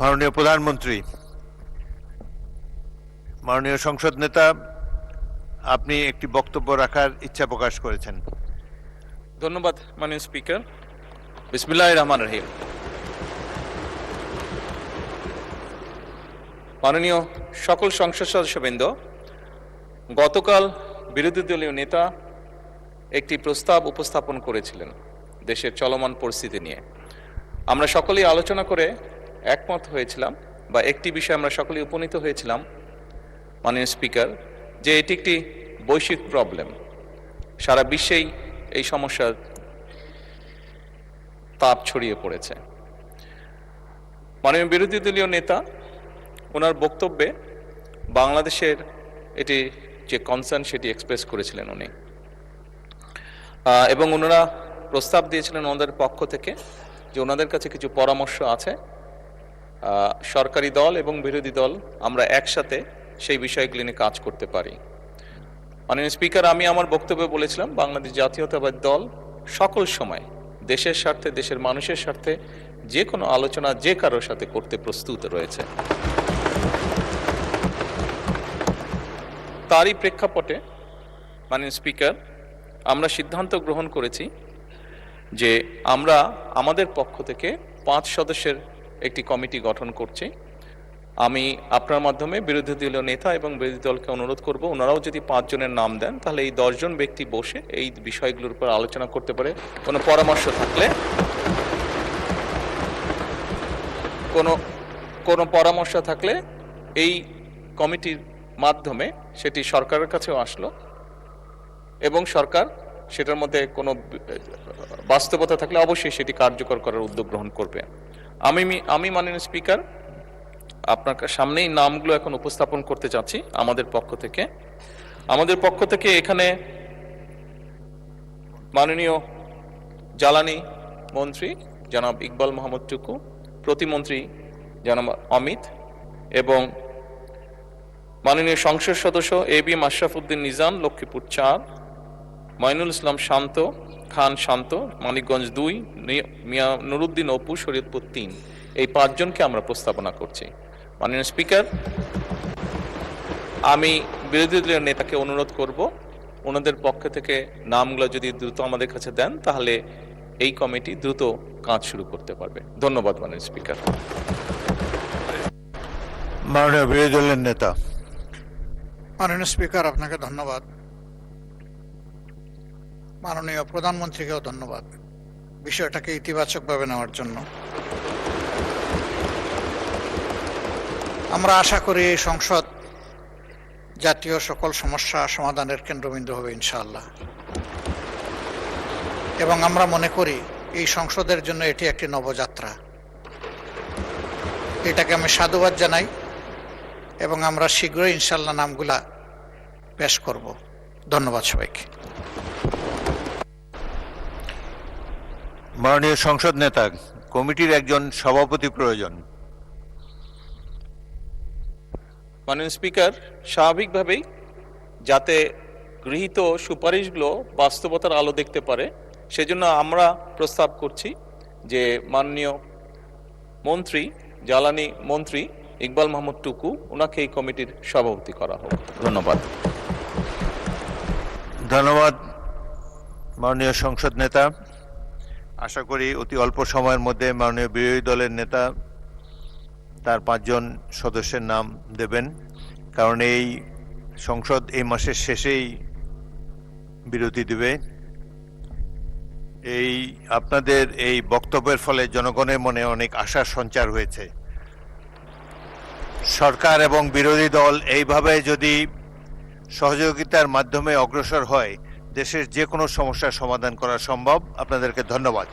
মাননীয় প্রধানমন্ত্রী, মাননীয় সংসদ নেতা, আপনি একটি বক্তব্য রাখার ইচ্ছা প্রকাশ করেছেন। ধন্যবাদ মাননীয় স্পিকার। বিসমিল্লাহির রহমানির রহিম। মাননীয় সকল সংসদ সদস্যবৃন্দ, গতকাল বিরোধী দলীয় নেতা একটি প্রস্তাব উপস্থাপন করেছিলেন দেশের চলমান পরিস্থিতি নিয়ে। আমরা সকলেই আলোচনা করে একমত হয়েছিলাম, বা একটি বিষয়ে আমরা সকলেই উপনীত হয়েছিলাম মাননীয় স্পিকার, যে এটি একটি বৈশ্বিক প্রবলেম। সারা বিশ্বেই এই সমস্যার তাপ ছড়িয়ে পড়েছে। মাননীয় বিরোধী দলীয় নেতা ওনার বক্তব্যে বাংলাদেশের এটি যে কনসার্ন সেটি এক্সপ্রেস করেছিলেন উনি, এবং ওনারা প্রস্তাব দিয়েছিলেন ওনাদের পক্ষ থেকে যে ওনাদের কাছে কিছু পরামর্শ আছে। সরকারি দল এবং বিরোধী দল আমরা একসাথে সেই বিষয়গুলি নিয়ে কাজ করতে পারি। মাননীয় স্পিকার, আমি আমার বক্তব্যে বলেছিলাম বাংলাদেশ জাতীয়তাবাদী দল সকল সময় দেশের স্বার্থে, দেশের মানুষের স্বার্থে যে কোনো আলোচনা যে কারোর সাথে করতে প্রস্তুত রয়েছে। তারই প্রেক্ষাপটে মাননীয় স্পিকার, আমরা সিদ্ধান্ত গ্রহণ করেছি যে আমরা আমাদের পক্ষ থেকে 5 সদস্যের একটি কমিটি গঠন করছি। আমি আপনার মাধ্যমে বিরোধী দলীয় নেতা এবং বিরোধী দলকে অনুরোধ করব, ওনারাও যদি 5 জনের নাম দেন তাহলে এই 10 জন ব্যক্তি বসে এই বিষয়গুলোর উপর আলোচনা করতে পারে। কোনো পরামর্শ থাকলে, কোনো পরামর্শ থাকলে এই কমিটির মাধ্যমে সেটি সরকারের কাছেও আসলো, এবং সরকার সেটার মধ্যে কোনো বাস্তবতা থাকলে অবশ্যই সেটি কার্যকর করার উদ্যোগ গ্রহণ করবে। আমি মাননীয় স্পিকার আপনার সামনেই নামগুলো এখন উপস্থাপন করতে চাচ্ছি আমাদের পক্ষ থেকে। এখানে মাননীয় জ্বালানি মন্ত্রী জনাব ইকবাল মোহাম্মদ টুকু, প্রতিমন্ত্রী জনাব অমিত, এবং মাননীয় সংসদ সদস্য এবি আশরাফ উদ্দিন নিজাম, লক্ষ্মীপুর 4, মঈনুল ইসলাম খান শান্ত, মানিকগঞ্জ 2, মিয়া নুরুদ্দিন অপু, শরীয়তপুর 3। এই 5 জনকে আমরা প্রস্তাবনা করছি। মাননীয় স্পিকার, আমি বিরোধী দলীয় নেতাকে অনুরোধ করব ওনাদের পক্ষ থেকে নামগুলো যদি দ্রুত আমাদের কাছে দেন তাহলে এই কমিটি দ্রুত কাজ শুরু করতে পারবে। ধন্যবাদ মাননীয় স্পিকার। মাননীয় বিরোধী দলের নেতা। মাননীয় স্পিকার, আপনাকে ধন্যবাদ। মাননীয় প্রধানমন্ত্রীকেও ধন্যবাদ বিষয়টাকে ইতিবাচকভাবে নেওয়ার জন্য। আমরা আশা করি এই সংসদ জাতীয় সকল সমস্যা সমাধানের কেন্দ্রবিন্দু হবে ইনশাআল্লাহ, এবং আমরা মনে করি এই সংসদের জন্য এটি একটি নবযাত্রা। এটাকে আমি সাধুবাদ জানাই, এবং আমরা শীঘ্রই ইনশাআল্লাহ নামগুলা পেশ করব। ধন্যবাদ সবাইকে। মাননীয় সংসদ নেতা, কমিটির একজন সভাপতি প্রয়োজন। মাননীয় স্পিকার, স্বাভাবিকভাবেই যাতে গৃহীত সুপারিশগুলো বাস্তবতার আলো দেখতে পারে সেজন্য আমরা প্রস্তাব করছি যে মাননীয় মন্ত্রী, জ্বালানি মন্ত্রী ইকবাল মোহাম্মদ টুকু, ওনাকে এই কমিটির সভাপতি করা হোক। ধন্যবাদ। ধন্যবাদ মাননীয় সংসদ নেতা। আশা করি অতি অল্প সময়ের মধ্যে মাননীয় বিরোধী দলের নেতা তার 5 জন সদস্যের নাম দেবেন, কারণ এই সংসদ এই মাসের শেষেই বিরতি দেবে। আপনাদের এই বক্তব্যের ফলে জনগণের মনে অনেক আশার সঞ্চার হয়েছে। সরকার এবং বিরোধী দল এইভাবে যদি সহযোগিতার মাধ্যমে অগ্রসর হয়, দেশের যে কোনো সমস্যার সমাধান করা সম্ভব। আপনাদেরকে ধন্যবাদ।